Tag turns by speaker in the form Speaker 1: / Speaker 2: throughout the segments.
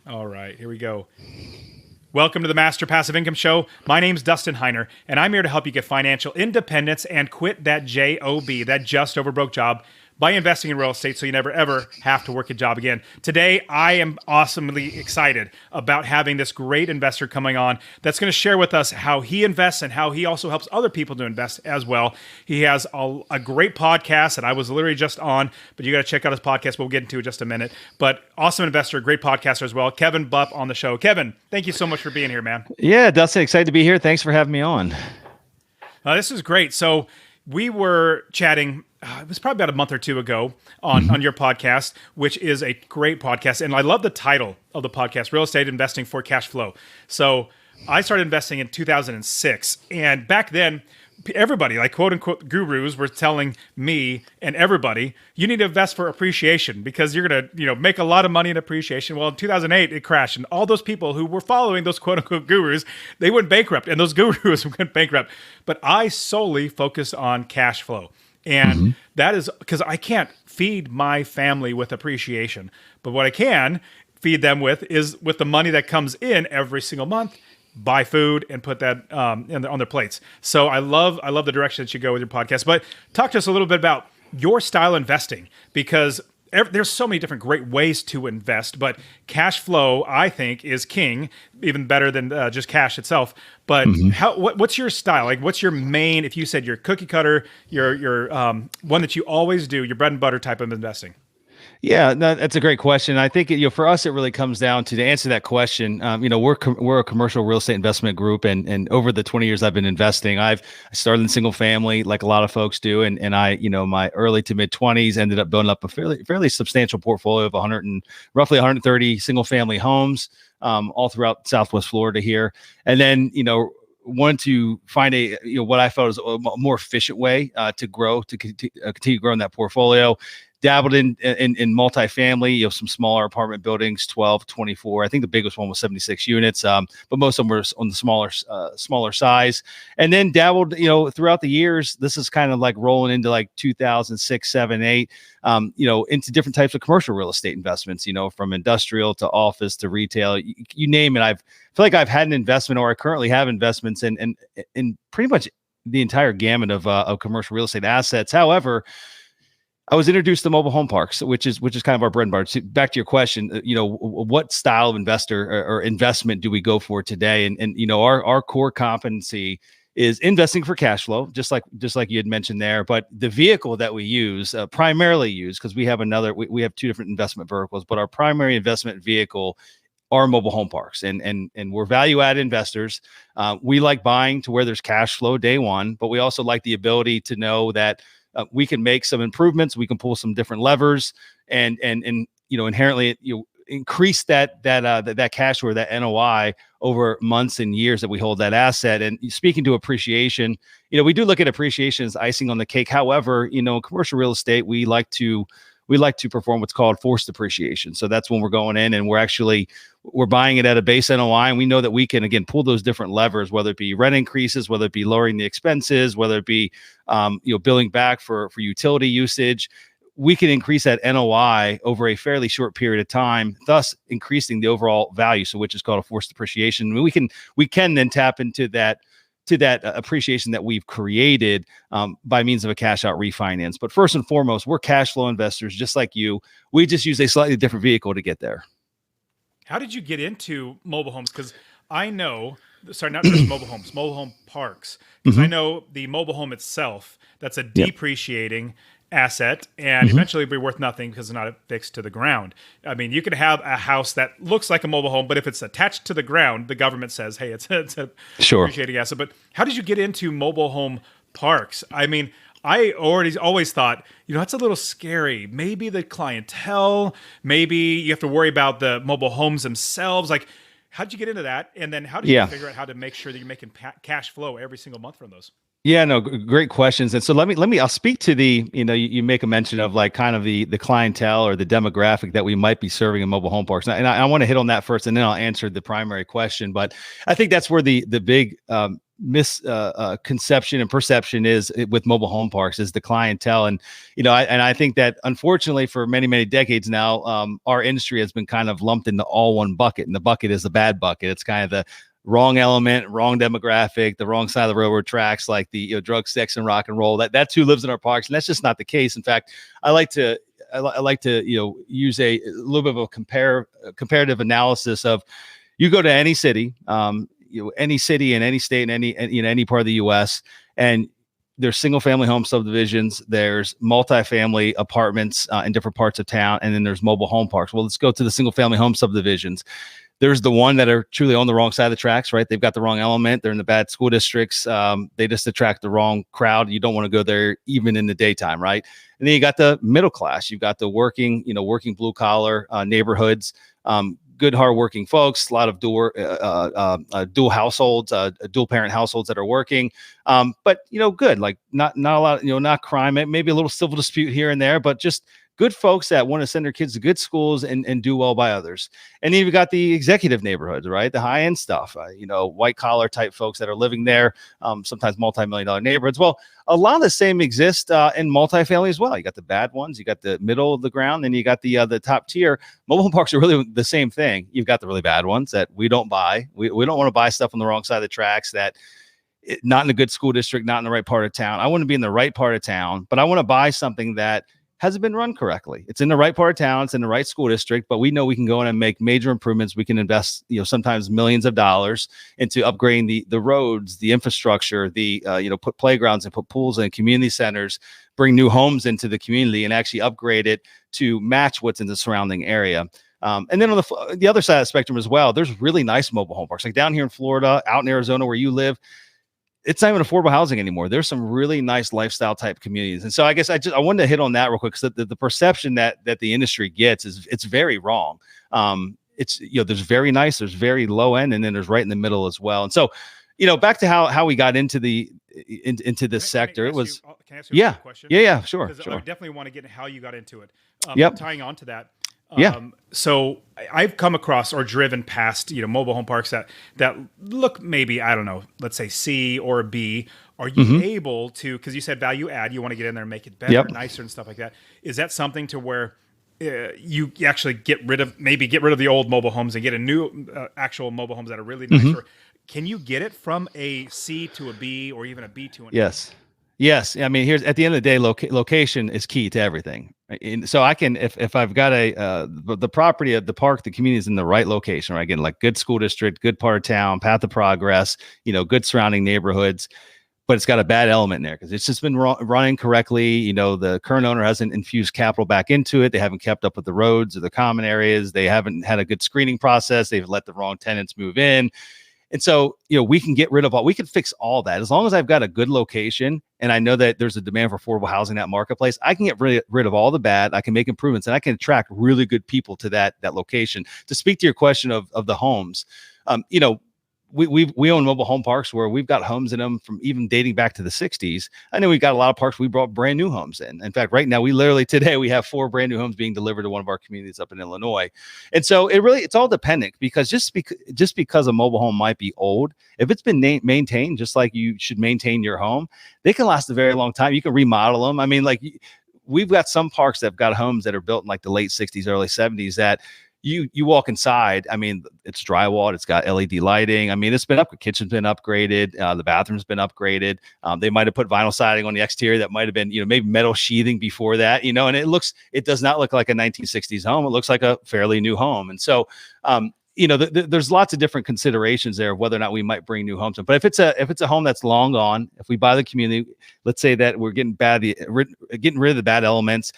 Speaker 1: All right, here we go. Welcome to the Master Passive Income Show. My name's Dustin Heiner, and I'm here to help you get financial independence and quit that JOB, that just over broke job, by investing in real estate so you never ever have to work a job again. Today, I am awesomely excited about having this great investor coming on that's going to share with us how he invests and how he also helps other people to invest as well. He has a great podcast that I was literally just on, but you got to check out his podcast. We'll get into it in just a minute. But awesome investor, great podcaster as well. Kevin Bupp on the show. Kevin, thank you so much for being here, man.
Speaker 2: Yeah, Dustin, excited to be here. Thanks for having me on.
Speaker 1: This is great. So we were chatting, it was probably about a month or two ago on your podcast, which is a great podcast. And I love the title of the podcast, Real Estate Investing for Cash Flow. So I started investing in 2006. And back then, everybody, like quote unquote gurus, were telling me and everybody, you need to invest for appreciation because you're going to, make a lot of money in appreciation. Well, in 2008, it crashed. And all those people who were following those quote unquote gurus, they went bankrupt. And those gurus went bankrupt. But I solely focused on cash flow. And that is because I can't feed my family with appreciation. But what I can feed them with is with the money that comes in every single month, buy food and put that on their plates. So I love the direction that you go with your podcast. But talk to us a little bit about your style of investing, because there's so many different great ways to invest, but cash flow, I think, is king, even better than just cash itself. But what's your style? Like, what's your main, if you said your cookie cutter, your one that you always do, your bread and butter type of investing?
Speaker 2: Yeah, no, that's a great question. I think for us, it really comes down to answer that question. We're a commercial real estate investment group, and over the 20 years I've been investing, I started in single family, like a lot of folks do, and I, my early to mid 20s ended up building up a fairly substantial portfolio of roughly 130 single family homes, all throughout Southwest Florida here, and then wanted to find what I felt was a more efficient way to continue growing that portfolio. Dabbled in multifamily, some smaller apartment buildings, 12, 24. I think the biggest one was 76 units, but most of them were on the smaller size. And then dabbled, throughout the years. This is kind of like rolling into like 2006, 7, 8, into different types of commercial real estate investments, from industrial to office to retail, you name it. I feel like I've had an investment, or I currently have investments in pretty much the entire gamut of commercial real estate assets. However, I was introduced to mobile home parks, which is kind of our bread and butter. So back to your question, what style of investor or investment do we go for today? And our core competency is investing for cash flow, just like you had mentioned there. But the vehicle that we primarily use, because we have two different investment verticals, but our primary investment vehicle are mobile home parks, and we're value add investors. We like buying to where there's cash flow day one, but we also like the ability to know that we can make some improvements. We can pull some different levers, and inherently increase that cash or that NOI over months and years that we hold that asset. And speaking to appreciation, we do look at appreciation as icing on the cake. However, in commercial real estate, we like to perform what's called forced appreciation. So that's when we're going in and we're buying it at a base NOI, and we know that we can, again, pull those different levers, whether it be rent increases, whether it be lowering the expenses, whether it be, billing back for utility usage. We can increase that NOI over a fairly short period of time, thus increasing the overall value. So which is called a forced appreciation. I mean, we can then tap into that appreciation that we've created by means of a cash out refinance. But first and foremost, we're cash flow investors, just like you. We just use a slightly different vehicle to get there.
Speaker 1: How did you get into mobile homes? Because I know, not just mobile homes, mobile home parks. Because I know the mobile home itself, that's a depreciating asset, and eventually it'll be worth nothing because it's not fixed to the ground. I mean, you could have a house that looks like a mobile home, but if it's attached to the ground, the government says, hey, it's a depreciating asset. But how did you get into mobile home parks? I mean, I always thought, that's a little scary. Maybe the clientele, maybe you have to worry about the mobile homes themselves. Like, how did you get into that? And then how did you figure out how to make sure that you're making cash flow every single month from those?
Speaker 2: Yeah, no, great questions. And so I'll speak to you make a mention of like kind of the clientele or the demographic that we might be serving in mobile home parks. And I want to hit on that first, and then I'll answer the primary question. But I think that's where the big misconception and perception is with mobile home parks is the clientele. And, I think that unfortunately for many, many decades now, our industry has been kind of lumped into all one bucket, and the bucket is the bad bucket. It's kind of the wrong element, wrong demographic, the wrong side of the railroad tracks, like the drug, sex, and rock and roll. That too lives in our parks, and that's just not the case. In fact, I like to use a little bit of a comparative analysis of, you go to any city, any city in any state in any part of the U.S., and there's single family home subdivisions, there's multifamily apartments in different parts of town, and then there's mobile home parks. Well, let's go to the single family home subdivisions. There's the one that are truly on the wrong side of the tracks, right? They've got the wrong element. They're in the bad school districts. They just attract the wrong crowd. You don't want to go there even in the daytime, right? And then you got the middle class. You've got the working blue collar neighborhoods, good hardworking folks, a lot of dual households, dual parent households that are working, but good, like not a lot, not crime, maybe a little civil dispute here and there, but just good folks that want to send their kids to good schools and do well by others. And then you've got the executive neighborhoods, right? The high end stuff, white collar type folks that are living there, sometimes multi-million-dollar neighborhoods. Well, a lot of the same exists in multifamily as well. You got the bad ones, you got the middle of the ground, then you got the top tier. Mobile home parks are really the same thing. You've got the really bad ones that we don't buy. We don't want to buy stuff on the wrong side of the tracks, not in a good school district, not in the right part of town. I want to be in the right part of town, but I want to buy something that hasn't been run correctly. It's in the right part of town, it's in the right school district, but we know we can go in and make major improvements. We can invest, sometimes millions of dollars into upgrading the roads, the infrastructure, put playgrounds and put pools and community centers, bring new homes into the community and actually upgrade it to match what's in the surrounding area. And then on the other side of the spectrum as well, there's really nice mobile home parks, like down here in Florida, out in Arizona where you live. It's not even affordable housing anymore. There's some really nice lifestyle type communities. And so I guess I wanted to hit on that real quick, because the perception that the industry gets is it's very wrong. It's, there's very nice, there's very low end, and then there's right in the middle as well. And so, back to how we got into into this sector. It was,
Speaker 1: can I ask you a quick question?
Speaker 2: Yeah, sure.
Speaker 1: I definitely want to get into how you got into it.
Speaker 2: Yep.
Speaker 1: Tying on to that. So I've come across or driven past, mobile home parks that look maybe, I don't know, let's say C or B. Are you able to, because you said value add, you want to get in there and make it better, nicer and stuff like that. Is that something to where you actually get rid of the old mobile homes and get a new actual mobile homes that are really nice? Or can you get it from a C to a B or even a B to an A?
Speaker 2: Yes. I mean, here's at the end of the day, location is key to everything. And so I can, if I've got the property of the park, the community is in the right location, right? Again, like good school district, good part of town, path of progress, good surrounding neighborhoods, but it's got a bad element in there because it's just been running correctly. The current owner hasn't infused capital back into it. They haven't kept up with the roads or the common areas. They haven't had a good screening process. They've let the wrong tenants move in. And so, we can get rid of we can fix all that. As long as I've got a good location and I know that there's a demand for affordable housing in that marketplace, I can get rid of all the bad. I can make improvements and I can attract really good people to that location. To speak to your question of the homes, we own mobile home parks where we've got homes in them from even dating back to the 60s. I know we've got a lot of parks we brought brand new homes in. In fact, right now, today we have 4 brand new homes being delivered to one of our communities up in Illinois. And so it's all dependent, because just because a mobile home might be old, if it's been maintained just like you should maintain your home, they can last a very long time. You can remodel them. I mean, like, we've got some parks that have got homes that are built in like the late 60s, early 70s that you walk inside. I mean, it's drywalled. It's got LED lighting. I mean, it's been upgraded. Kitchen's been upgraded. The bathroom's been upgraded. They might have put vinyl siding on the exterior that might have been, maybe metal sheathing before that, and it does not look like a 1960s home. It looks like a fairly new home. And so, there's lots of different considerations there of whether or not we might bring new homes in. But if it's a home that's long gone, if we buy the community, let's say that we're getting rid of the bad elements.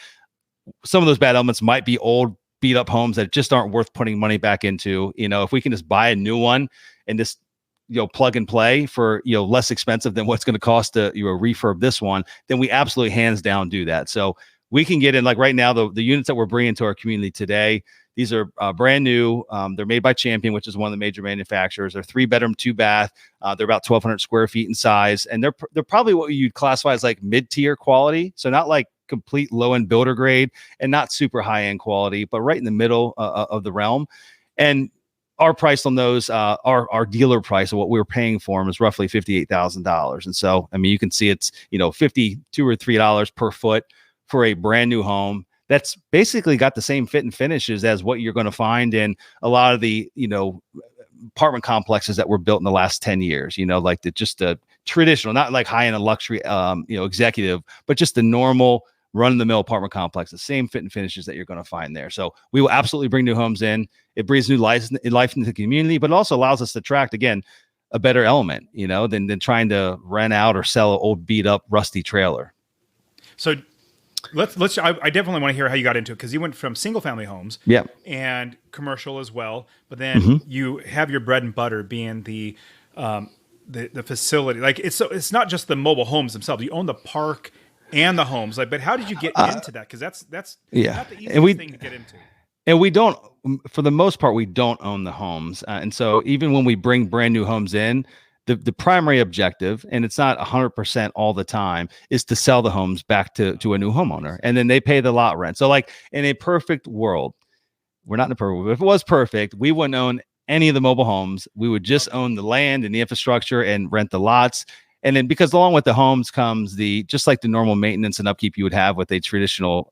Speaker 2: Some of those bad elements might be old, beat up homes that just aren't worth putting money back into. If we can just buy a new one and just plug and play for less expensive than what's going to cost to refurb this one, then we absolutely hands down do that. So we can get in, like right now, the units that we're bringing to our community today, these are brand new. They're made by Champion, which is one of the major manufacturers. They're 3-bedroom, 2-bath. They're about 1,200 square feet in size, and they're probably what you'd classify as like mid-tier quality. So not like complete low-end builder grade and not super high-end quality, but right in the middle of the realm. And our price on those, our dealer price of what we were paying for them is roughly $58,000. And so, I mean, you can see it's, $52 or $3 per foot for a brand new home. That's basically got the same fit and finishes as what you're going to find in a lot of the, apartment complexes that were built in the last 10 years, like just a traditional, not like high end luxury, executive, but just the normal run of the mill apartment complex, the same fit and finishes that you're going to find there. So we will absolutely bring new homes in. It breathes new life into the community, but it also allows us to attract, again, a better element, than trying to rent out or sell an old beat up rusty trailer.
Speaker 1: So let's I definitely want to hear how you got into it, because you went from single family homes and commercial as well, but then you have your bread and butter being the facility. Like it's not just the mobile homes themselves. You own the park and the homes. Like, but how did you get into that? Because that's not the easiest thing to get into.
Speaker 2: And we don't, for the most part, we don't own the homes. And so even when we bring brand new homes in, the primary objective, and it's not 100% all the time, is to sell the homes back to a new homeowner. And then they pay the lot rent. So like in a perfect world, we're not in a perfect world, but if it was perfect, we wouldn't own any of the mobile homes. We would just own the land and the infrastructure and rent the lots. And then, because along with the homes comes just like the normal maintenance and upkeep you would have with a traditional,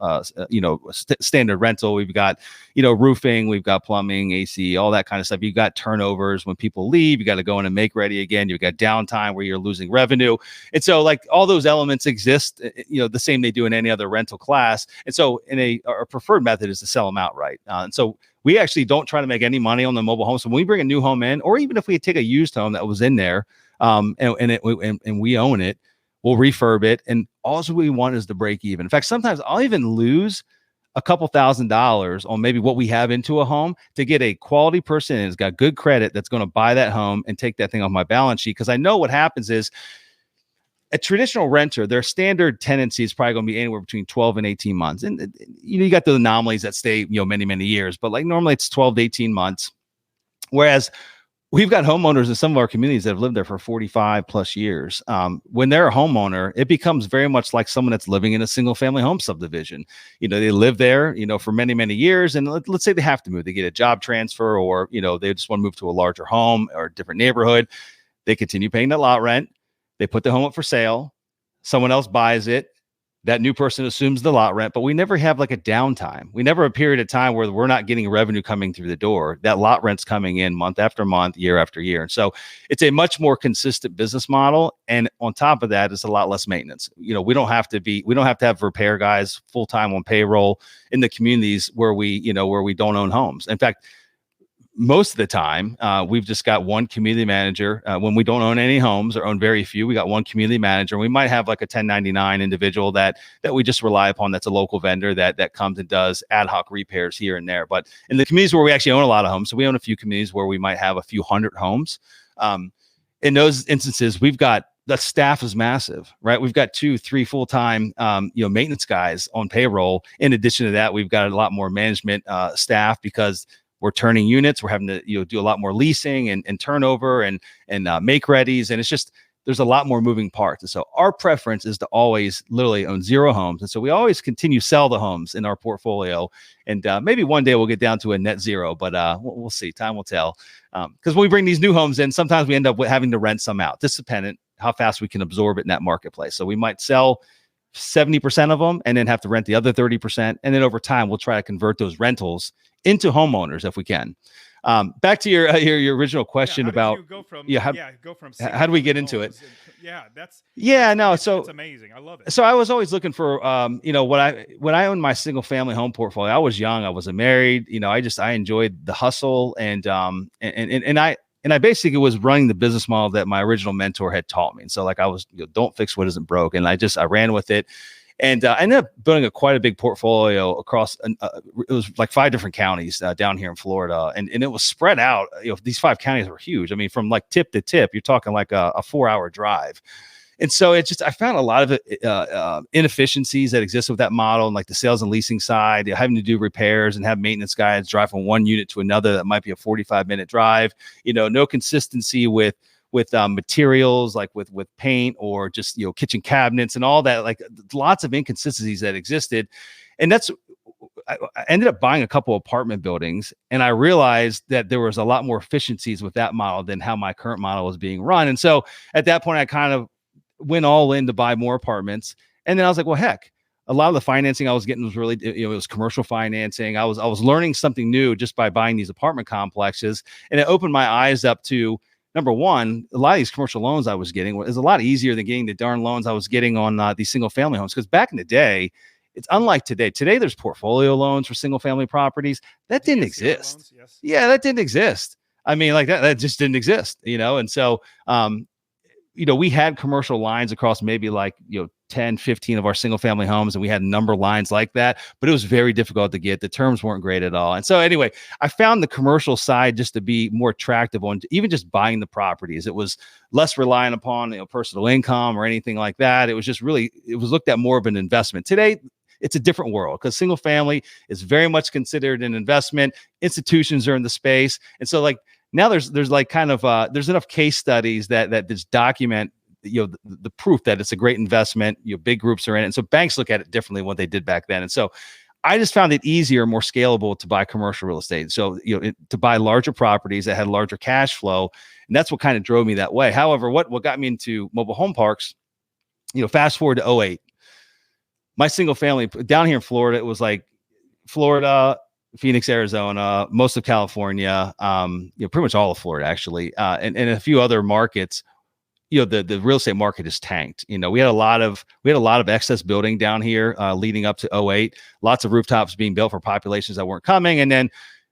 Speaker 2: standard rental. We've got, roofing, we've got plumbing, AC, all that kind of stuff. You got turnovers when people leave. You got to go in and make ready again. You've got downtime where you're losing revenue. And so, like, all those elements exist, the same they do in any other rental class. And so, our preferred method is to sell them outright. And so, we actually don't try to make any money on the mobile home. So when we bring a new home in, or even if we take a used home that was in there, and we own it, we'll refurb it, and all we want is to break even. In fact, sometimes I'll even lose a couple $1,000s on maybe what we have into a home to get a quality person who's got good credit that's going to buy that home and take that thing off my balance sheet. Because I know what happens is, a traditional renter, their standard tenancy is probably going to be anywhere between 12 and 18 months. And you got the anomalies that stay, many, many years, but like normally it's 12 to 18 months. Whereas we've got homeowners in some of our communities that have lived there for 45 plus years. When they're a homeowner, it becomes very much like someone that's living in a single family home subdivision. They live there, for many, many years. And let's say they have to move, they get a job transfer, or, they just want to move to a larger home or a different neighborhood. They continue paying that lot rent. They put the home up for sale. Someone else buys it. That new person assumes the lot rent, but we never have like a downtime. We never have a period of time where we're not getting revenue coming through the door. That lot rent's coming in month after month, year after year. And so it's a much more consistent business model. And on top of that, it's a lot less maintenance. We don't have to have repair guys full-time on payroll in the communities where we don't own homes. In fact, most of the time, we've just got one community manager. When we don't own any homes or own very few, we got one community manager. We might have like a 1099 individual that we just rely upon. That's a local vendor that comes and does ad hoc repairs here and there. But in the communities where we actually own a lot of homes, so we own a few communities where we might have a few hundred homes. In those instances, we've got, the staff is massive, right? We've got 2-3 full-time, maintenance guys on payroll. In addition to that, we've got a lot more management staff, because we're turning units. We're having to, do a lot more leasing and turnover and make readies. And it's just, there's a lot more moving parts. And so our preference is to always literally own 0 homes. And so we always continue sell the homes in our portfolio. And maybe one day we'll get down to a net 0, but we'll see. Time will tell. Because when we bring these new homes in, sometimes we end up having to rent some out. This is dependent how fast we can absorb it in that marketplace. So we might sell 70% of them and then have to rent the other 30%. And then over time, we'll try to convert those rentals into homeowners if we can. Back to your original question about how do we get into it? So
Speaker 1: it's amazing. I love it.
Speaker 2: So I was always looking for when I owned my single family home portfolio, I was young, I wasn't married, I enjoyed the hustle, and I basically was running the business model that my original mentor had taught me. And so like I was, don't fix what isn't broke. And I ran with it. And I ended up building quite a big portfolio across, it was like 5 different counties down here in Florida. And it was spread out. These 5 counties were huge. I mean, from like tip to tip, you're talking like a 4-hour drive. And so I found a lot of inefficiencies that exist with that model, and like the sales and leasing side, having to do repairs and have maintenance guys drive from one unit to another. That might be a 45-minute drive, no consistency with materials, like with paint or just, kitchen cabinets and all that, like lots of inconsistencies that existed. And that's I ended up buying a couple apartment buildings, and I realized that there was a lot more efficiencies with that model than how my current model was being run. And so at that point, I kind of went all in to buy more apartments. And then I was like, well, heck, a lot of the financing I was getting was really, it was commercial financing. I was learning something new just by buying these apartment complexes. And it opened my eyes up to, number one, a lot of these commercial loans I was getting was a lot easier than getting the darn loans I was getting on these single family homes. Because back in the day, it's unlike today. Today, there's portfolio loans for single family properties. That didn't exist. Loans, yes. Yeah, that didn't exist. I mean, like that just didn't exist, And so, we had commercial lines across maybe 10, 15 of our single family homes. And we had a number of lines like that, but it was very difficult to get. The terms weren't great at all. And so anyway, I found the commercial side just to be more attractive on even just buying the properties. It was less reliant upon personal income or anything like that. It was just really, it was looked at more of an investment. Today, it's a different world because single family is very much considered an investment. Institutions are in the space. And so now there's there's enough case studies that just document the proof that it's a great investment. Big groups are in it. And so banks look at it differently than what they did back then. And so I just found it easier, more scalable to buy commercial real estate. So, to buy larger properties that had larger cash flow. And that's what kind of drove me that way. However, what got me into mobile home parks, fast forward to '08, my single family down here in Florida, it was like Florida, Phoenix, Arizona, most of California, pretty much all of Florida, actually, and a few other markets. The real estate market is tanked. We had a lot of excess building down here leading up to '08. Lots of rooftops being built for populations that weren't coming, and then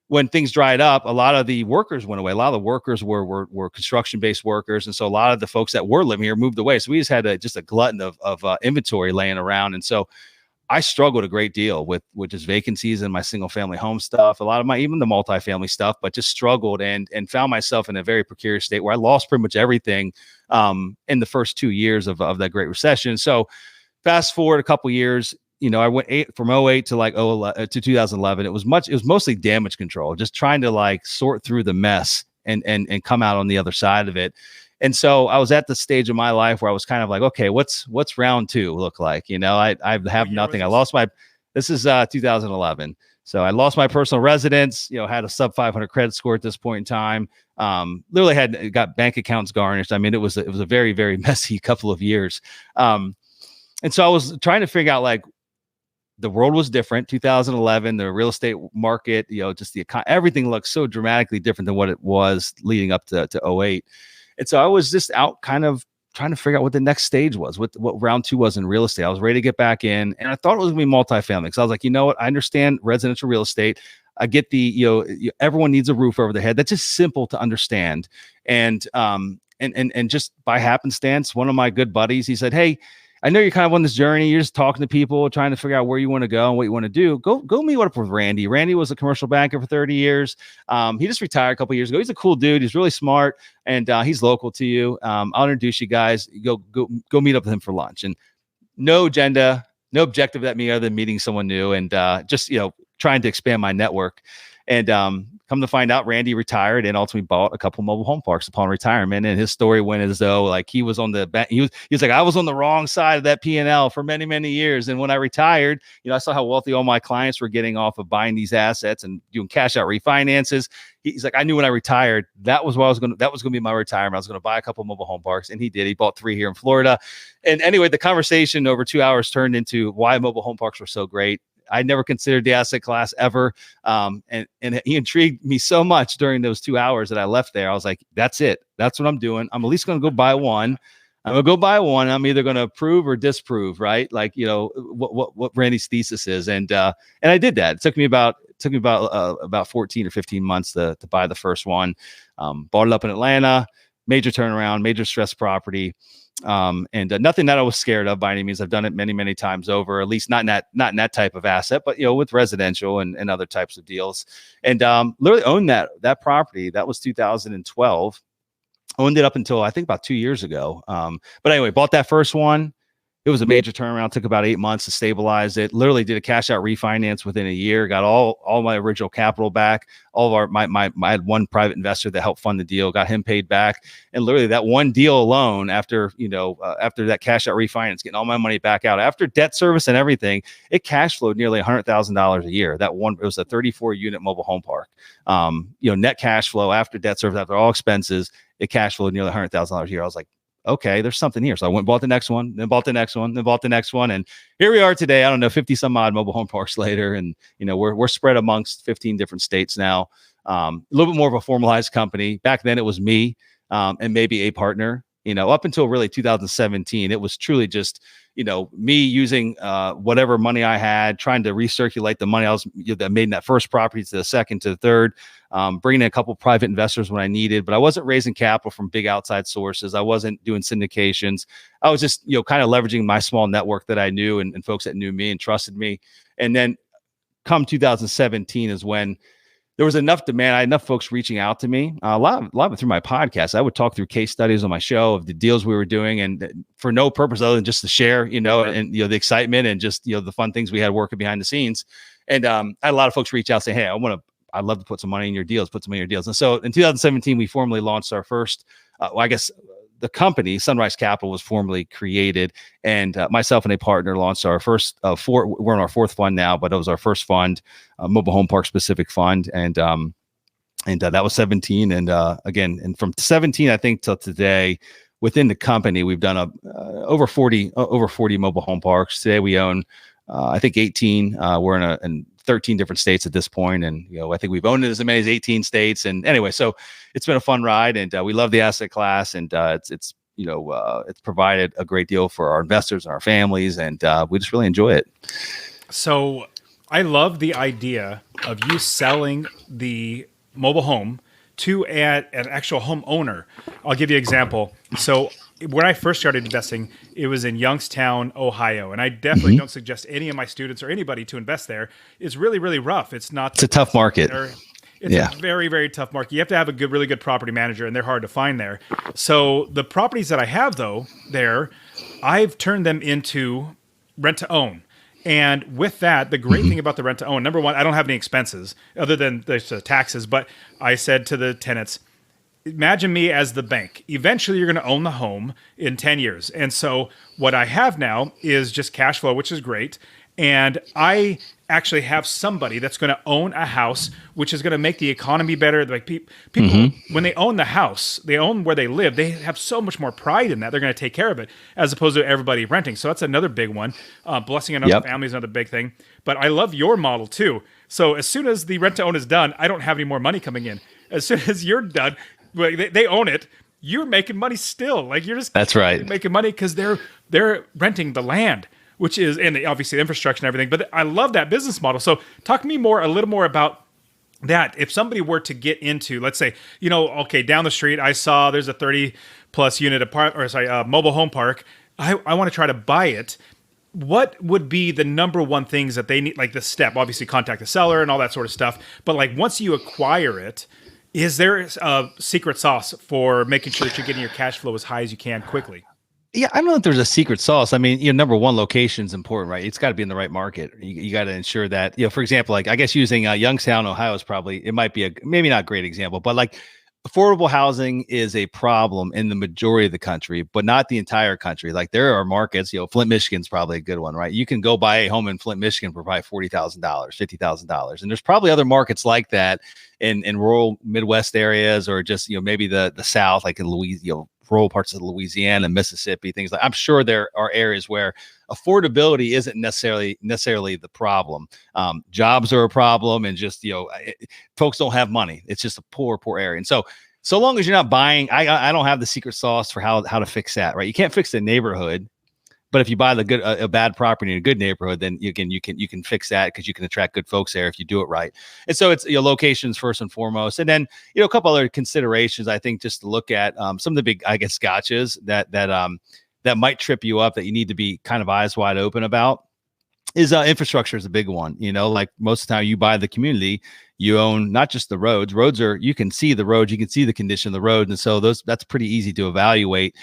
Speaker 2: when things dried up, a lot of the workers went away. A lot of the workers were construction-based workers, and so a lot of the folks that were living here moved away. So we just had a glutton of inventory laying around, and so I struggled a great deal with just vacancies in my single-family home stuff. A lot of even the multifamily stuff, but just struggled and found myself in a very precarious state where I lost pretty much everything in the first 2 years of that Great Recession. So fast forward a couple years. I went from '08 to 2011. It was mostly damage control, just trying to sort through the mess and come out on the other side of it. And so I was at the stage of my life where I was kind of like, okay, what's round two look like? I have nothing. This is 2011. So I lost my personal residence, had a sub 500 credit score at this point in time. Literally got bank accounts garnished. I mean, it was a very, very messy couple of years. And so I was trying to figure out the world was different. 2011, the real estate market, just everything looked so dramatically different than what it was leading up to '08. And so I was just out kind of trying to figure out what the next stage was, what round two was in real estate. I was ready to get back in, and I thought it was going to be multifamily because I was like, you know what? I understand residential real estate. I get everyone needs a roof over their head. That's just simple to understand. And just by happenstance, one of my good buddies, he said, hey, I know you're kind of on this journey. You're just talking to people, trying to figure out where you want to go and what you want to do. Go meet up with Randy. Randy was a commercial banker for 30 years. He just retired a couple of years ago. He's a cool dude. He's really smart, and he's local to you. I'll introduce you guys. Go meet up with him for lunch. And no agenda, no objective at me other than meeting someone new and just trying to expand my network. And come to find out, Randy retired and ultimately bought a couple mobile home parks upon retirement. And his story went as though he was on he was like, I was on the wrong side of that P&L for many, many years. And when I retired, I saw how wealthy all my clients were getting off of buying these assets and doing cash out refinances. He's like, I knew when I retired, that was going to be my retirement. I was going to buy a couple mobile home parks. And he did. He bought 3 here in Florida. And anyway, the conversation over 2 hours turned into why mobile home parks were so great. I never considered the asset class ever. And he intrigued me so much during those 2 hours that I left there. I was like, that's it. That's what I'm doing. I'm at least going to go buy one. I'm going to go buy one. I'm either going to approve or disprove, right? What Randy's thesis is. And I did that. It took me about 14 or 15 months to buy the first one. Bought it up in Atlanta, major turnaround, major stress property. And nothing that I was scared of by any means. I've done it many, many times over, at least not in that type of asset, but with residential and other types of deals. And literally owned that property. That was 2012. Owned it up until I think about 2 years ago. But anyway, bought that first one. It was a major turnaround. Took about 8 months to stabilize it. Literally did a cash out refinance within a year. Got all my original capital back. All of our I had one private investor that helped fund the deal. Got him paid back. And literally that one deal alone, after after that cash out refinance, getting all my money back out after debt service and everything, it cash flowed nearly $100,000 a year. That one, it was a 34 unit mobile home park. Net cash flow after debt service, after all expenses, it cash flowed nearly $100,000 a year. I was like, okay, there's something here. So I went and bought the next one, then bought the next one, then bought the next one. And here we are today, I don't know, 50 some odd mobile home parks later. And, we're spread amongst 15 different states now. A little bit more of a formalized company. Back then it was me and maybe a partner, up until really 2017, it was truly just, me using whatever money I had, trying to recirculate the money I was that made in that first property to the second, to the third, bringing in a couple private investors when I needed, but I wasn't raising capital from big outside sources. I wasn't doing syndications. I was just, kind of leveraging my small network that I knew and folks that knew me and trusted me. And then come 2017 is when there was enough demand. I had enough folks reaching out to me, a lot of it through my podcast. I would talk through case studies on my show of the deals we were doing, and for no purpose other than just to share, and the excitement and just the fun things we had working behind the scenes. And I had a lot of folks reach out saying, "Hey, I'd love to put some money in your deals, put some money in your deals." And so in 2017, we formally launched our first, the company Sunrise Capital was formally created, and myself and a partner launched our first we're in our fourth fund now, but it was our first fund, mobile home park specific fund. And that was 17. And again, and from 17, I think till today, within the company, we've done over 40 mobile home parks. Today we own, I think 18. We're in 13 different states at this point. And, I think we've owned it as many as 18 states. And anyway, so it's been a fun ride, and we love the asset class, and it's provided a great deal for our investors and our families. And we just really enjoy it.
Speaker 1: So I love the idea of you selling the mobile home to an actual homeowner. I'll give you an example. So when I first started investing, it was in Youngstown, Ohio. And I definitely don't suggest any of my students or anybody to invest there. It's really, really rough. It's a
Speaker 2: tough market.
Speaker 1: It's a very, very tough market. You have to have a really good property manager, and they're hard to find there. So the properties that I have, though, there, I've turned them into rent to own. And with that, the great thing about the rent to own, number one, I don't have any expenses other than the taxes. But I said to the tenants, imagine me as the bank. Eventually, you're going to own the home in 10 years. And so what I have now is just cash flow, which is great. And I actually have somebody that's going to own a house, which is going to make the economy better. Like people, when they own the house, they own where they live. They have so much more pride in that. They're going to take care of it as opposed to everybody renting. So that's another big one. Blessing another family is another big thing. But I love your model too. So as soon as the rent to own is done, I don't have any more money coming in. As soon as you're done, they own it. You're making money still. Like you're just making money because they're renting the land, which is, and obviously the infrastructure and everything. But I love that business model. So talk to me a little more about that. If somebody were to get into, let's say, down the street, I saw there's a 30 plus unit mobile home park. I want to try to buy it. What would be the number one things that they need? Like the step, obviously contact the seller and all that sort of stuff. But like once you acquire it, is there a secret sauce for making sure that you're getting your cash flow as high as you can quickly?
Speaker 2: Yeah, I don't know if there's a secret sauce. I mean, number one, location is important, right? It's got to be in the right market. You got to ensure that, for example, like I guess using Youngstown, Ohio is it might be maybe not a great example, but like affordable housing is a problem in the majority of the country, but not the entire country. Like there are markets, Flint, Michigan's probably a good one, right? You can go buy a home in Flint, Michigan for probably $40,000, $50,000. And there's probably other markets like that in rural Midwest areas, or just, maybe the South, like in Louisiana, rural parts of Louisiana, Mississippi, things like. I'm sure there are areas where affordability isn't necessarily the problem. Jobs are a problem, and just folks don't have money. It's just a poor area. And so long as you're not buying, I don't have the secret sauce for how to fix that. Right? You can't fix the neighborhood, but if you buy a bad property in a good neighborhood, then you can fix that because you can attract good folks there if you do it right. And so it's locations first and foremost, and then a couple other considerations. I think just to look at some of the big, I guess, gotchas that might trip you up that you need to be kind of eyes wide open about is infrastructure is a big one. Like most of the time you buy the community, you own not just the roads. You can see the roads, you can see the condition of the road, and so that's pretty easy to evaluate.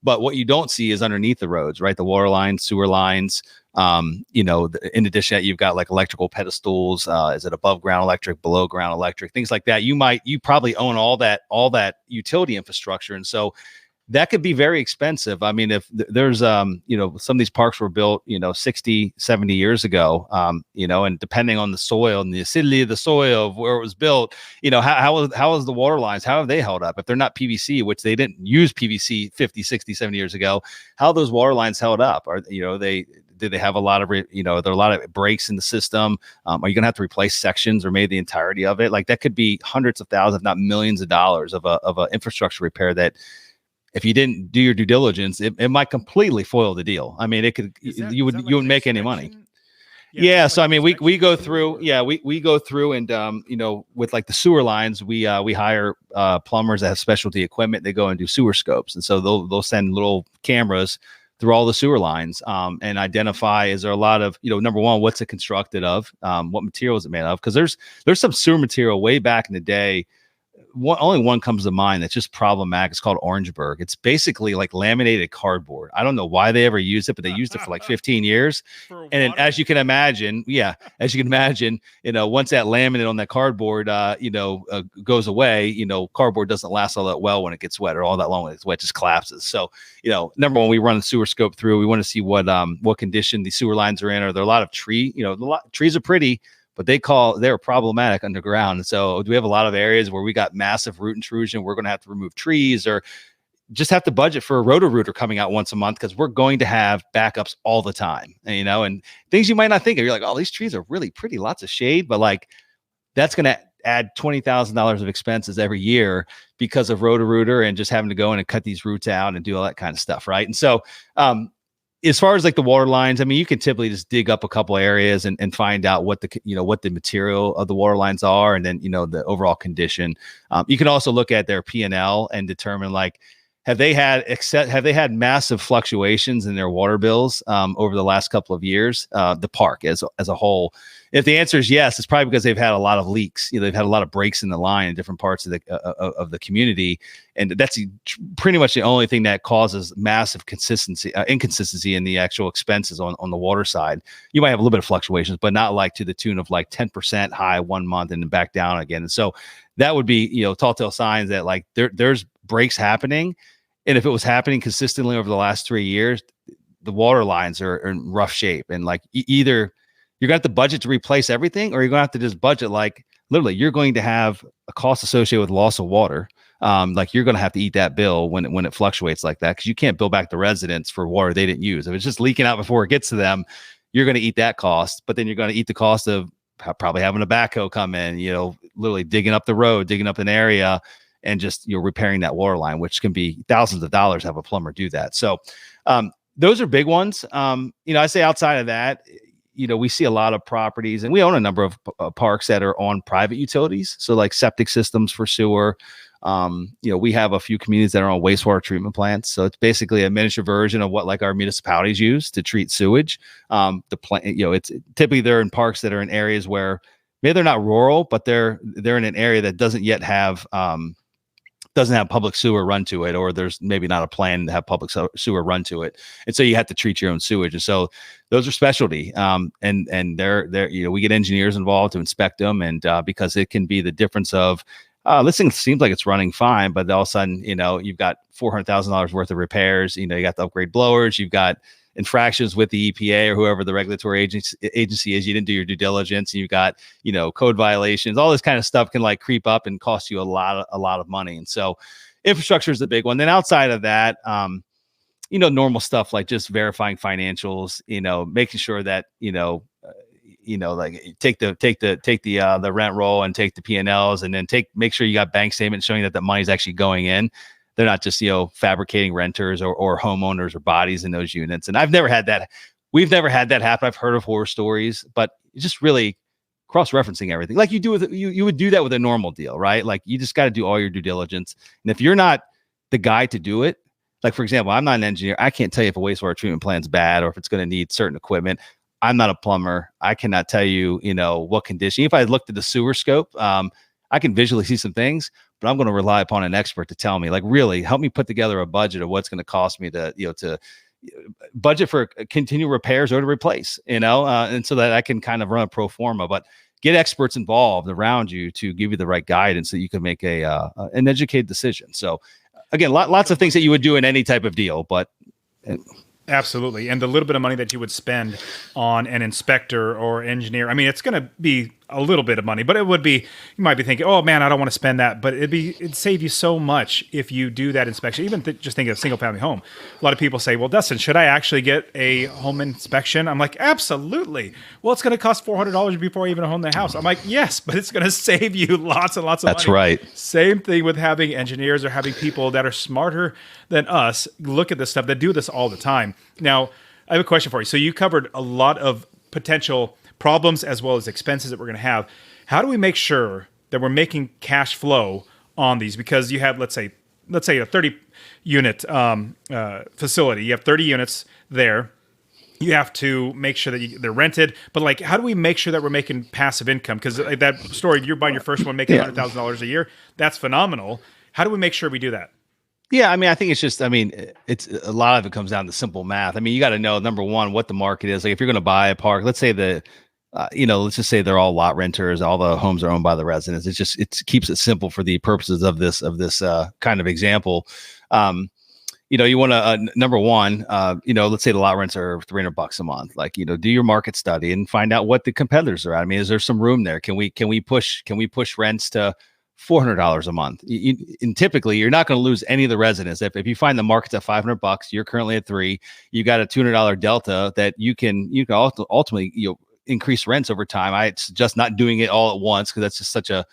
Speaker 2: But what you don't see is underneath the roads, right? The water lines, sewer lines. In addition to that, you've got like electrical pedestals. Is it above ground electric, below ground electric, things like that? You probably own all that utility infrastructure. And so that could be very expensive. I mean, if there's, some of these parks were built, 60, 70 years ago, and depending on the soil and the acidity of the soil of where it was built, how is the water lines? How have they held up? If they're not PVC, which they didn't use PVC 50, 60, 70 years ago, how those water lines held up? Did they have a lot of, there are a lot of breaks in the system? Are you going to have to replace sections or maybe the entirety of it? Like that could be hundreds of thousands, if not millions of dollars of a infrastructure repair that, if you didn't do your due diligence, it might completely foil the deal. I mean, you wouldn't make any money. Yeah. So, I mean, we go through, we go through and, with like the sewer lines, we hire plumbers that have specialty equipment. They go and do sewer scopes. And so they'll send little cameras through all the sewer lines and identify, is there a lot of, number one, what's it constructed of? What material is it made of? Because there's some sewer material way back in the day. Only one comes to mind that's just problematic. It's called Orangeburg. It's basically like laminated cardboard. I don't know why they ever used it, but they used it for like 15 years. And then, as you can imagine, once that laminate on that cardboard, goes away, cardboard doesn't last all that well when it gets wet, or all that long when it's wet, it just collapses. So, number one, we run the sewer scope through. We want to see what condition the sewer lines are in. Are there a lot of trees are pretty, but they're problematic underground. So do we have a lot of areas where we got massive root intrusion? We're going to have to remove trees, or just have to budget for a roto-rooter coming out once a month, because we're going to have backups all the time, and things you might not think of. You're like, oh, these trees are really pretty, lots of shade, but like that's going to add $20,000 of expenses every year because of roto-rooter and just having to go in and cut these roots out and do all that kind of stuff, right? And so, as far as like the water lines, I mean, you can typically just dig up a couple areas and find out what the material of the water lines are, and then, the overall condition. You can also look at their P&L and determine, like, have they had massive fluctuations in their water bills over the last couple of years, the park as a whole? If the answer is yes, it's probably because they've had a lot of leaks. They've had a lot of breaks in the line in different parts of the community, and that's pretty much the only thing that causes massive inconsistency in the actual expenses on the water side. You might have a little bit of fluctuations, but not like to the tune of like 10% high one month and then back down again. And so that would be telltale signs that like there's breaks happening. And if it was happening consistently over the last 3 years, the water lines are in rough shape. And like either you're going to have to budget to replace everything, or you're going to have to just budget, like literally you're going to have a cost associated with loss of water. Like you're going to have to eat that bill when it fluctuates like that, because you can't bill back the residents for water they didn't use. If it's just leaking out before it gets to them, you're going to eat that cost, but then you're going to eat the cost of probably having a backhoe come in, literally digging up the road, digging up an area, and just repairing that water line, which can be thousands of dollars to have a plumber do that. So those are big ones. I say outside of that, we see a lot of properties, and we own a number of parks that are on private utilities. So like septic systems for sewer. We have a few communities that are on wastewater treatment plants. So it's basically a miniature version of what like our municipalities use to treat sewage. It's typically they're in parks that are in areas where maybe they're not rural, but they're in an area that doesn't yet have public sewer run to it, or there's maybe not a plan to have public sewer run to it. And so you have to treat your own sewage. And so those are specialty. And they're, we get engineers involved to inspect them. And because it can be the difference of, this thing seems like it's running fine, but all of a sudden, you've got $400,000 worth of repairs. You got to upgrade blowers. You've got infractions with the EPA or whoever the regulatory agency is. You didn't do your due diligence, and you've got, code violations. All this kind of stuff can like creep up and cost you a lot of money. And so infrastructure is the big one. Then outside of that, normal stuff like just verifying financials, making sure that, like take the rent roll and take the P&Ls, and then make sure you got bank statements showing that the money's actually going in. They're not just, fabricating renters or homeowners or bodies in those units. And I've never had that. We've never had that happen. I've heard of horror stories, but just really cross-referencing everything like you do with you would do that with a normal deal, right? Like you just got to do all your due diligence. And if you're not the guy to do it, like, for example, I'm not an engineer. I can't tell you if a wastewater treatment plant's bad or if it's going to need certain equipment. I'm not a plumber. I cannot tell you, what condition. If I looked at the sewer scope, I can visually see some things, but I'm going to rely upon an expert to tell me, like, really help me put together a budget of what's going to cost me to, to budget for continual repairs or to replace, and so that I can kind of run a pro forma, but get experts involved around you to give you the right guidance so that you can make an educated decision. So again, lots of things that you would do in any type of deal, but
Speaker 1: absolutely. And the little bit of money that you would spend on an inspector or engineer, I mean, it's going to be a little bit of money, but it would be, you might be thinking, oh man, I don't want to spend that, but it'd save you so much if you do that inspection. Even just think of a single family home. A lot of people say, well, Dustin, should I actually get a home inspection? I'm like, absolutely. Well, it's going to cost $400 before I even own the house. I'm like, yes, but it's going to save you lots and lots of money.
Speaker 2: That's right.
Speaker 1: Same thing with having engineers or having people that are smarter than us look at this stuff, that do this all the time. Now, I have a question for you. So you covered a lot of potential problems as well as expenses that we're going to have. How do we make sure that we're making cash flow on these? Because you have, let's say a 30 unit facility. You have 30 units there. You have to make sure that they're rented. But like, how do we make sure that we're making passive income? Because like that story, you're buying your first one, making $100,000 a year. That's phenomenal. How do we make sure we do that?
Speaker 2: Yeah, I mean, I think it's just, it's a lot of it comes down to simple math. I mean, you got to know, number one, what the market is. Like if you're going to buy a park, let's say let's just say they're all lot renters, all the homes are owned by the residents. It keeps it simple for the purposes of this kind of example. You want to, number one, let's say the lot rents are $300 a month. Like, do your market study and find out what the competitors are at. I mean, is there some room there? Can we push rents to $400 a month? And typically you're not going to lose any of the residents. If you find the market's at $500, you're currently at $300, you got a $200 delta that you can ultimately, increase rents over time. I suggest not doing it all at once, because that's just such a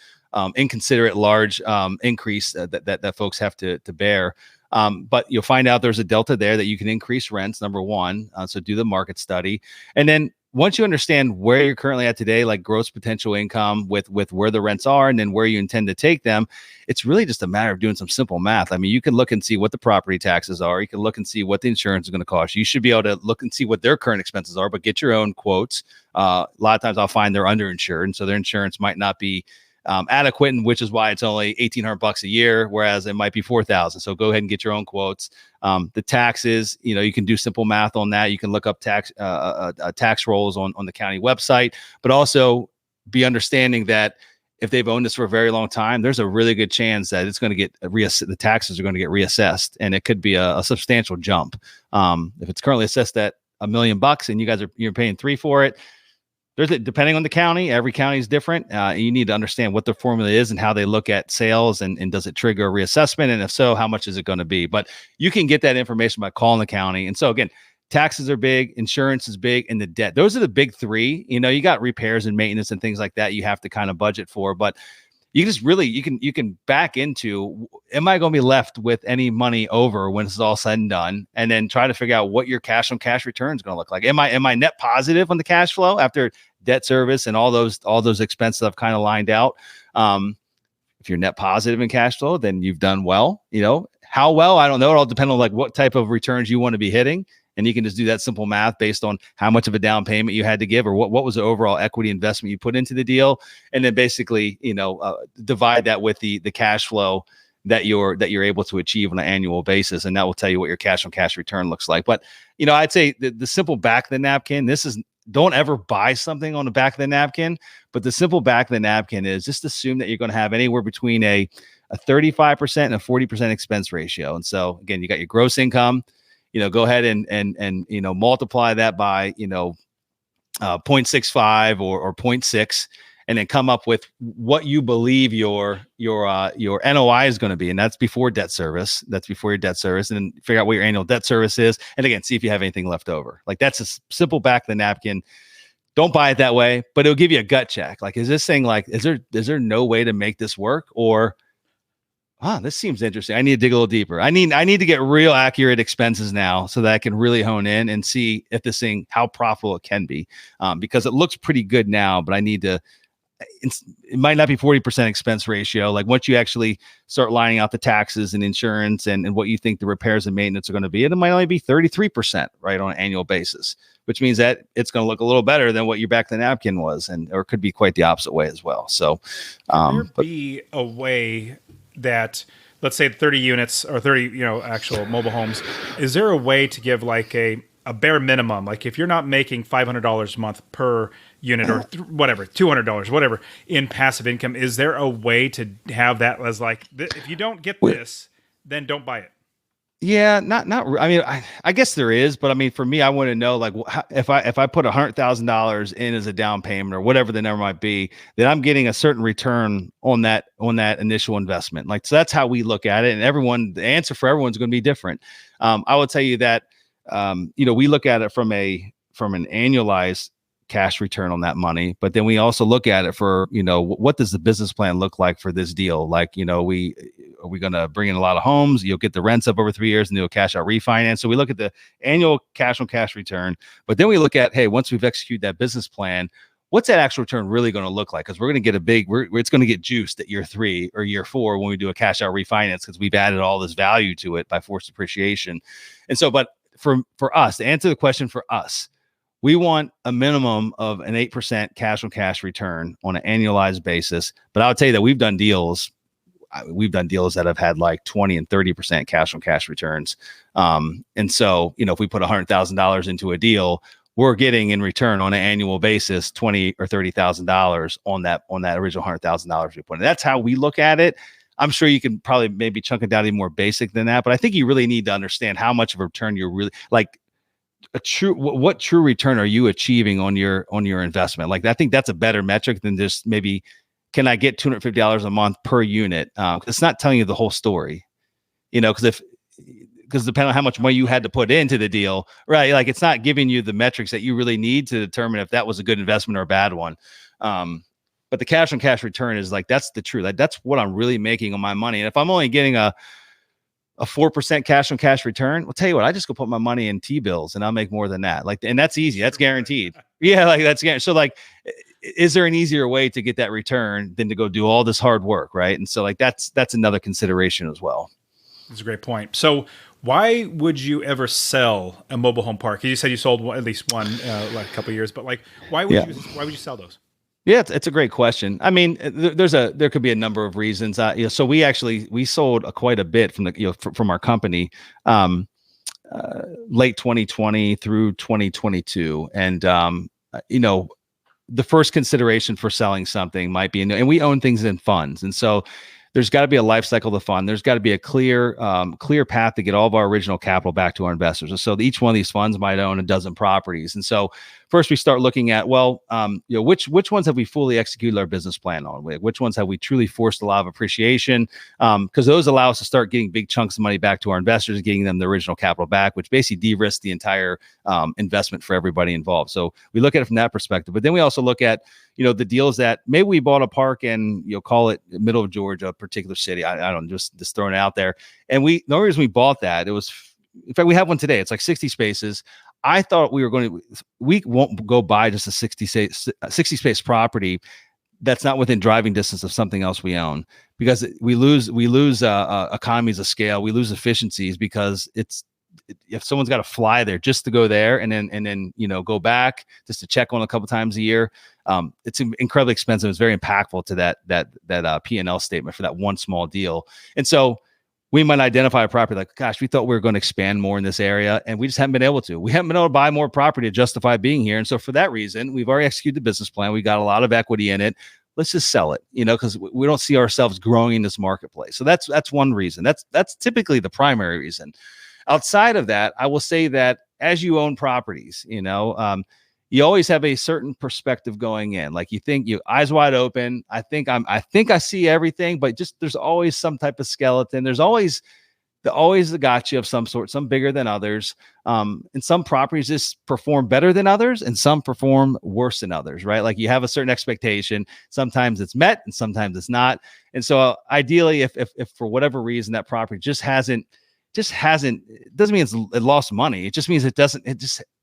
Speaker 2: inconsiderate large increase that folks have to bear. But you'll find out there's a delta there that you can increase rents, number one. So do the market study. And then once you understand where you're currently at today, like gross potential income with where the rents are and then where you intend to take them, it's really just a matter of doing some simple math. I mean, you can look and see what the property taxes are. You can look and see what the insurance is going to cost you. You should be able to look and see what their current expenses are, but get your own quotes. A lot of times I'll find they're underinsured, and so their insurance might not be adequate, and which is why it's only $1,800 a year, whereas it might be $4,000. So go ahead and get your own quotes. The taxes, you can do simple math on that. You can look up tax rolls on the county website, but also be understanding that if they've owned this for a very long time, there's a really good chance that it's going to get the taxes are going to get reassessed, and it could be a substantial jump. If it's currently assessed at $1 million and you're paying $3 million for it, depending on the county, every county is different. You need to understand what the formula is and how they look at sales, and does it trigger a reassessment? And if so, how much is it going to be? But you can get that information by calling the county. And so again, taxes are big, insurance is big, and the debt. Those are the big three. You got repairs and maintenance and things like that you have to kind of budget for. But you just really, you can back into, am I going to be left with any money over when this is all said and done? And then try to figure out what your cash on cash return is going to look like. Am I net positive on the cash flow after debt service and all those expenses I've kind of lined out? If you're net positive in cash flow, then you've done well. How well, I don't know. It all depends on like what type of returns you want to be hitting. And you can just do that simple math based on how much of a down payment you had to give, or what was the overall equity investment you put into the deal. And then basically, divide that with the cash flow that you're able to achieve on an annual basis. And that will tell you what your cash on cash return looks like. But, I'd say the simple back of the napkin, don't ever buy something on the back of the napkin, but the simple back of the napkin is just assume that you're going to have anywhere between a 35% and a 40% expense ratio. And so again, you got your gross income, go ahead and multiply that by, 0.65 or 0.6, and then come up with what you believe your NOI is going to be. And that's before debt service. That's before your debt service, and then figure out what your annual debt service is. And again, see if you have anything left over. Like, that's a simple back of the napkin. Don't buy it that way, but it'll give you a gut check. Like, is this thing is there no way to make this work? Or, this seems interesting. I need to dig a little deeper. I need to get real accurate expenses now so that I can really hone in and see if this thing, how profitable it can be. Because it looks pretty good now, but I need to it might not be 40% expense ratio. Like once you actually start lining out the taxes and insurance and what you think the repairs and maintenance are going to be, it might only be 33%, right, on an annual basis, which means that it's going to look a little better than what your back of the napkin was, or it could be quite the opposite way as well. So,
Speaker 1: Could there be a way that, let's say 30 units or 30, actual mobile homes, is there a way to give like a bare minimum? Like if you're not making $500 a month per unit or whatever, $200, whatever in passive income, is there a way to have that as like, if you don't get this, then don't buy it?
Speaker 2: Yeah, not. I mean, I guess there is, but I mean, for me, I want to know like if I put $100,000 in as a down payment or whatever the number might be, that I'm getting a certain return on that initial investment. Like, so that's how we look at it, and the answer for everyone's going to be different. I will tell you that we look at it from an annualized cash return on that money, but then we also look at it for, what does the business plan look like for this deal? Like, are we going to bring in a lot of homes? You'll get the rents up over 3 years and do a cash out refinance. So we look at the annual cash on cash return, but then we look at, hey, once we've executed that business plan, what's that actual return really going to look like? Because we're going to get it's going to get juiced at year 3 or year 4 when we do a cash out refinance, because we've added all this value to it by forced appreciation. And so, but for us, to answer the question for us, we want a minimum of an 8% cash on cash return on an annualized basis. But I would tell you that we've done deals that have had like 20 and 30% cash on cash returns. And so, if we put $100,000 into a deal, we're getting in return on an annual basis $20,000 or $30,000 on that original $100,000 we put in. That's how we look at it. I'm sure you can probably maybe chunk it down even more basic than that, but I think you really need to understand how much of a return you're really like. What true return are you achieving on your investment? Like, I think that's a better metric than just maybe, can I get $250 a month per unit? It's not telling you the whole story, because depending on how much money you had to put into the deal, right? Like, it's not giving you the metrics that you really need to determine if that was a good investment or a bad one. But the cash on cash return is like, that's the truth. Like, that's what I'm really making on my money. And if I'm only getting a 4% cash on cash return, well, tell you what, I just go put my money in T-bills and I'll make more than that. Like, and that's easy. That's guaranteed. Yeah. Like, that's guaranteed. So like, is there an easier way to get that return than to go do all this hard work? Right. And so like, that's another consideration as well.
Speaker 1: That's a great point. So why would you ever sell a mobile home park? You said you sold at least one like a couple of years, but like, why would you sell those?
Speaker 2: Yeah, it's a great question. I mean, there could be a number of reasons. So we sold quite a bit from our company, late 2020 through 2022, and the first consideration for selling something might be, and we own things in funds, and so there's got to be a life cycle of the fund. There's got to be a clear path to get all of our original capital back to our investors. And so each one of these funds might own a dozen properties. And so first we start looking at, which ones have we fully executed our business plan on? Which ones have we truly forced a lot of appreciation? Because those allow us to start getting big chunks of money back to our investors, getting them the original capital back, which basically de-risks the entire investment for everybody involved. So we look at it from that perspective. But then we also look at, the deals that maybe we bought a park in, call it middle of Georgia, a particular city. I don't know, just throwing it out there. And the only reason we bought that, in fact, we have one today. It's like 60 spaces. I thought we won't go buy just a 60 space property that's not within driving distance of something else we own, because we lose economies of scale. We lose efficiencies because if someone's got to fly there just to go there and then go back just to check on a couple times a year, it's incredibly expensive. It's very impactful to that P&L statement for that one small deal. And so we might identify a property like, gosh, we thought we were going to expand more in this area, and we just haven't been able to. We haven't been able to buy more property to justify being here. And so for that reason, we've already executed the business plan. We got a lot of equity in it. Let's just sell it, because we don't see ourselves growing in this marketplace. So that's one reason. That's typically the primary reason. Outside of that, I will say that as you own properties, you always have a certain perspective going in. Like, you think, you eyes wide open. I think I see everything, but just there's always some type of skeleton. There's always the gotcha of some sort, some bigger than others. And some properties just perform better than others, and some perform worse than others, right? Like, you have a certain expectation. Sometimes it's met and sometimes it's not. And so ideally, if for whatever reason that property just hasn't just hasn't, it doesn't mean it lost money. It just means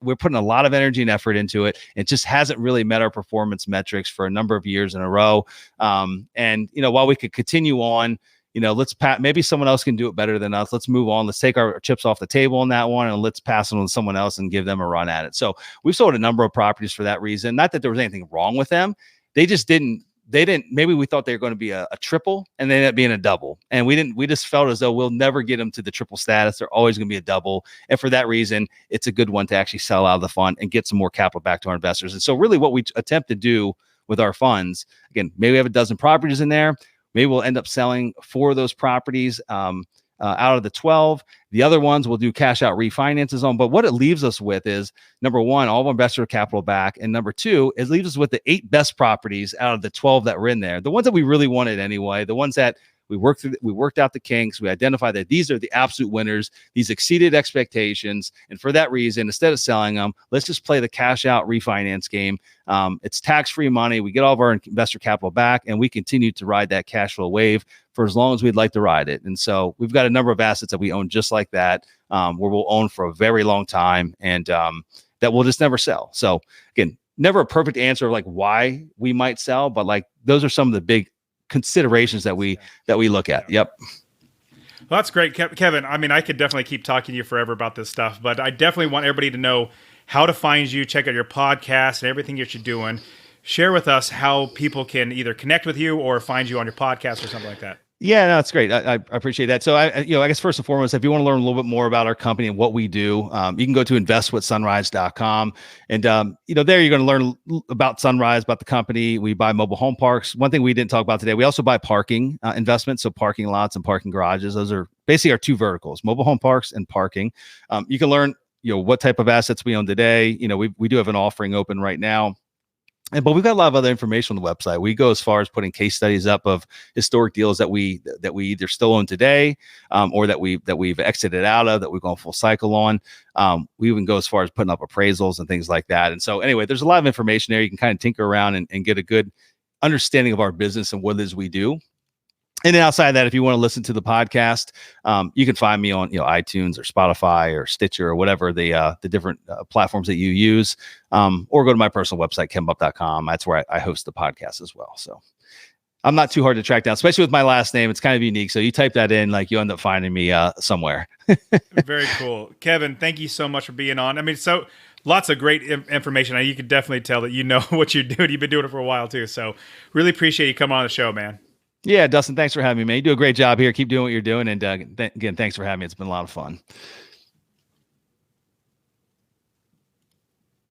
Speaker 2: we're putting a lot of energy and effort into it. It just hasn't really met our performance metrics for a number of years in a row. And, while we could continue on, maybe someone else can do it better than us. Let's move on. Let's take our chips off the table on that one and let's pass it on to someone else and give them a run at it. So we've sold a number of properties for that reason. Not that there was anything wrong with them. They didn't, maybe we thought they were going to be a triple and they ended up being a double. And we just felt as though we'll never get them to the triple status. They're always going to be a double. And for that reason, it's a good one to actually sell out of the fund and get some more capital back to our investors. And so really what we attempt to do with our funds, again, maybe we have a dozen properties in there. Maybe we'll end up selling 4 of those properties out of the 12. The other ones we'll do cash out refinances on. But what it leaves us with is, number one, all of our investor capital back. And number two, it leaves us with the 8 best properties out of the 12 that were in there. The ones that we really wanted anyway, the ones that we worked out the kinks. We identified that these are the absolute winners. These exceeded expectations. And for that reason, instead of selling them, let's just play the cash out refinance game. It's tax-free money. We get all of our investor capital back and we continue to ride that cash flow wave for as long as we'd like to ride it. And so we've got a number of assets that we own just like that, where we'll own for a very long time and that we'll just never sell. So again, never a perfect answer of like why we might sell, but like those are some of the big considerations that we look at. Yep.
Speaker 1: Well, that's great, Kevin. I mean, I could definitely keep talking to you forever about this stuff, but I definitely want everybody to know how to find you, check out your podcast and everything that you're doing. Share with us how people can either connect with you or find you on your podcast or something like that.
Speaker 2: Yeah, no, it's great. I appreciate that. So I guess first and foremost, if you want to learn a little bit more about our company and what we do, you can go to investwithsunrise.com. And, there you're going to learn about Sunrise, about the company. We buy mobile home parks. One thing we didn't talk about today, we also buy parking investments. So parking lots and parking garages. Those are basically our 2 verticals, mobile home parks and parking. You can learn, what type of assets we own today. We do have an offering open right now. But we've got a lot of other information on the website. We go as far as putting case studies up of historic deals that we either still own today, or that we've exited out of, that we've gone full cycle on. We even go as far as putting up appraisals and things like that. And so anyway, there's a lot of information there. You can kind of tinker around and get a good understanding of our business and what it is we do. And then outside of that, if you want to listen to the podcast, you can find me on iTunes or Spotify or Stitcher or whatever the different platforms that you use, or go to my personal website, kevinbupp.com. That's where I host the podcast as well. So I'm not too hard to track down, especially with my last name. It's kind of unique. So you type that in, like you end up finding me somewhere.
Speaker 1: Very cool. Kevin, thank you so much for being on. I mean, so lots of great information. You can definitely tell that you know what you're doing. You've been doing it for a while too. So really appreciate you coming on the show, man.
Speaker 2: Yeah, Dustin, thanks for having me, man. You do a great job here. Keep doing what you're doing. And again, thanks for having me. It's been a lot of fun.